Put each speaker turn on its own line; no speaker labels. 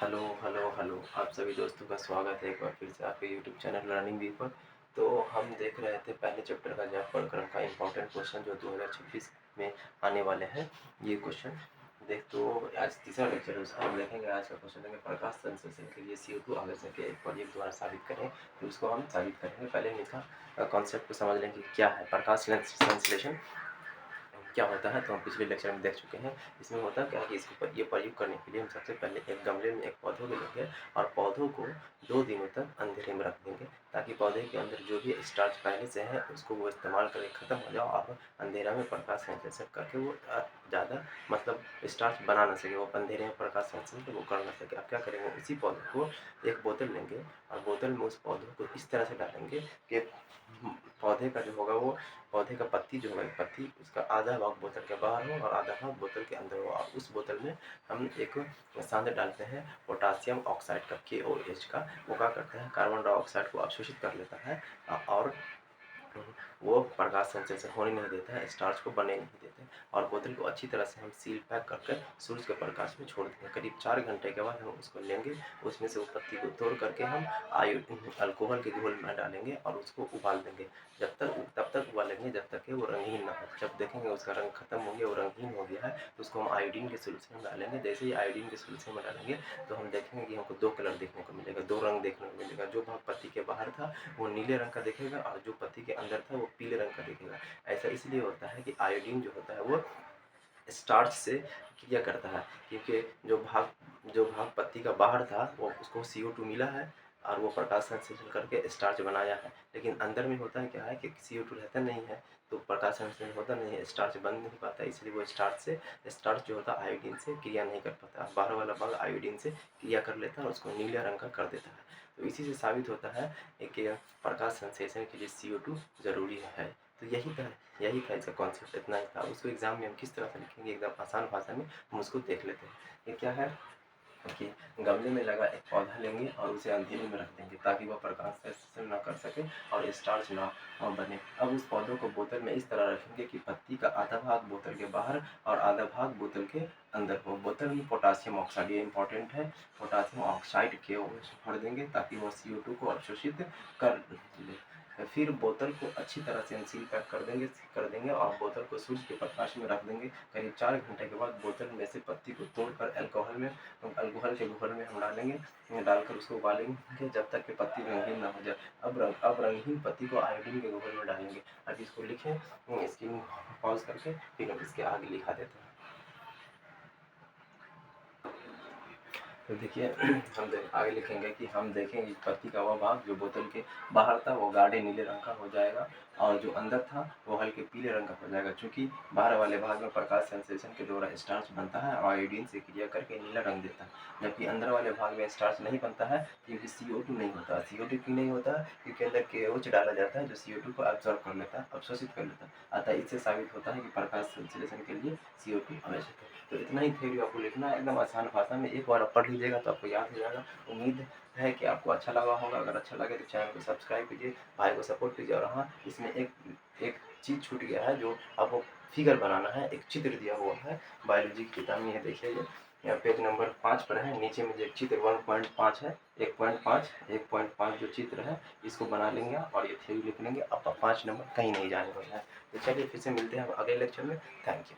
Hello hello hello आप सभी दोस्तों का स्वागत है एक बार फिर से आपके यूट्यूब चैनल लर्निंग वी पर। तो हम देख रहे थे पहले चैप्टर का जब प्रकरण का इम्पोर्टेंट क्वेश्चन जो 2026 में आने वाले हैं। ये क्वेश्चन देख तो आज तीसरा लेक्चर है, उसको हम देखेंगे। आज का क्वेश्चन देंगे प्रकाश संश्लेषण के लिए CO2 आवेश के एक प्रोजेक्ट द्वारा साबित करें। तो उसको हम साबित करेंगे। पहले इनका कॉन्सेप्ट को समझ लें कि क्या है प्रकाश संश्लेषण, क्या होता है। तो हम पिछले लेक्चर में देख चुके हैं। इसमें होता क्या है कि इसको ये प्रयोग करने के लिए हम सबसे पहले एक गमले में एक पौधों को लेंगे और पौधों को 2 दिनों तक अंधेरे में रख देंगे, ताकि पौधे के अंदर जो भी स्टार्च पहले से है उसको वो इस्तेमाल करके ख़त्म हो जाए और अंधेरा में प्रकाश संश्लेषण करके वो ज़्यादा मतलब स्टार्च बना ना सके, वो अंधेरे में प्रकाश संश्लेषण वो कर ना सके। अब क्या करेंगे, उसी पौधे को एक बोतल लेंगे और बोतल में उस पौधों को इस तरह से डालेंगे कि पौधे का जो होगा वो पौधे का पत्ती जो है पत्ती उसका आधा भाग बोतल के बाहर हो और आधा भाग बोतल के अंदर हो। और उस बोतल में हम एक सांद्र डालते हैं पोटासियम ऑक्साइड का KOH का। वो क्या करता है, कार्बन डाइऑक्साइड को अवशोषित कर लेता है और वो प्रकाश संश्लेषण होने नहीं देता है, स्टार्च को बनने नहीं देते। और बोतल को अच्छी तरह से हम सील पैक करके सूरज के प्रकाश में छोड़ देंगे। करीब 4 घंटे के बाद हम उसको लेंगे, उसमें से वो पत्ती को तोड़ करके हम अल्कोहल के घोल में डालेंगे और उसको उबाल देंगे। तब तक उबालेंगे जब तक कि वो रंगीन ना हो। जब देखेंगे उसका रंग खत्म हो गया, वो रंगीन हो गया है, तो उसको हम आयोडीन के सोल्यूशन में डालेंगे। जैसे ही आयोडीन के सोल्यूशन में डालेंगे तो हम देखेंगे कि हमको 2 कलर देखने को मिलेगा, 2 रंग देखने को मिलेगा। जो भाग पत्ती के बाहर था वो नीले रंग का दिखेगा और जो पत्ती के अंदर था वो पीले रंग का दिखेगा। ऐसा इसलिए होता है कि आयोडीन जो होता है वो स्टार्च से क्रिया करता है, क्योंकि जो भाग पत्ती का बाहर था वो उसको CO2 मिला है और वो प्रकाश संश्लेषण करके स्टार्च बनाया है। लेकिन अंदर में होता है क्या है कि CO2 रहता नहीं है, तो प्रकाश संश्लेषण होता नहीं है, स्टार्च बन नहीं पाता। इसलिए वो स्टार्च जो होता है आयोडीन से क्रिया नहीं कर पाता। बाहर वाला भाग आयोडीन से क्रिया कर लेता है और उसको नीले रंग का कर देता है। तो इसी से साबित होता है कि प्रकाश संश्लेषण के लिए CO2 ज़रूरी है। तो यही था इसका कॉन्सेप्ट, इतना ही था। उसको एग्जाम में हम किस तरह से लिखेंगे एकदम आसान भाषा में, हम उसको देख लेते हैं। ये क्या है कि गमले में लगा एक पौधा लेंगे और उसे अंधेरे में रख देंगे ताकि वह प्रकाश संश्लेषण ना कर सके और स्टार्च ना बने। अब उस पौधों को बोतल में इस तरह रखेंगे कि पत्ती का आधा भाग बोतल के बाहर और आधा भाग बोतल के अंदर हो। बोतल में पोटासियम ऑक्साइड, ये इंपॉर्टेंट है, पोटासियम ऑक्साइड के भर देंगे ताकि वह CO2 को अवशोषित कर ले। फिर बोतल को अच्छी तरह से सील पैक कर देंगे और बोतल को सूरज के प्रकाश में रख देंगे। करीब 4 घंटे के बाद बोतल में से पत्ती को तोड़कर अल्कोहल के घोल में हम डालेंगे, डालकर उसको उबालेंगे जब तक कि पत्ती रंगीन ना हो जाए। अब रंगीन पत्ती को आयोडीन के घोल में डालेंगे। अब इसको लिखें, इसकी पॉज करके फिर हम इसके आगे लिखा देते हैं। तो देखिए हम आगे लिखेंगे कि हम देखेंगे पत्ती का वह भाग जो बोतल के बाहर था वो गाढ़े नीले रंग का हो जाएगा और जो अंदर था वो हल्के पीले रंग का हो जाएगा। चूँकि बाहर वाले भाग में प्रकाश संश्लेषण के द्वारा स्टार्च बनता है और आयोडीन से क्रिया करके नीला रंग देता है, जबकि अंदर वाले भाग में स्टार्च नहीं बनता है क्योंकि CO2 नहीं होता। CO2 क्यों नहीं होता, क्योंकि अंदर KOH डाला जाता है जो CO2 को एब्जॉर्ब कर लेता है, अवशोषित कर लेता है। अतः इससे साबित होता है कि प्रकाश संश्लेषण के लिए CO2 आवश्यक है। तो इतना ही थ्योरी आपको लिखना है एकदम आसान भाषा में। एक बार आप पढ़ लीजिएगा तो आपको याद हो जाएगा। उम्मीद है कि आपको अच्छा लगा होगा। अगर अच्छा लगे तो चैनल को सब्सक्राइब कीजिए, भाई को सपोर्ट कीजिए। और हाँ, इसमें एक चीज़ छूट गया है, जो आपको फिगर बनाना है। एक चित्र दिया हुआ है बायोलॉजी की किताब में, ये देखिए यहाँ पेज नंबर 5 पर है। नीचे में जो एक चित्र 1.5 है, 1.5 जो चित्र है इसको बना लेंगे और ये थ्योरी लिख लेंगे। आपका 5 नंबर कहीं नहीं जाने वाला है। तो चलिए फिर से मिलते हैं अगले लेक्चर में। Thank you.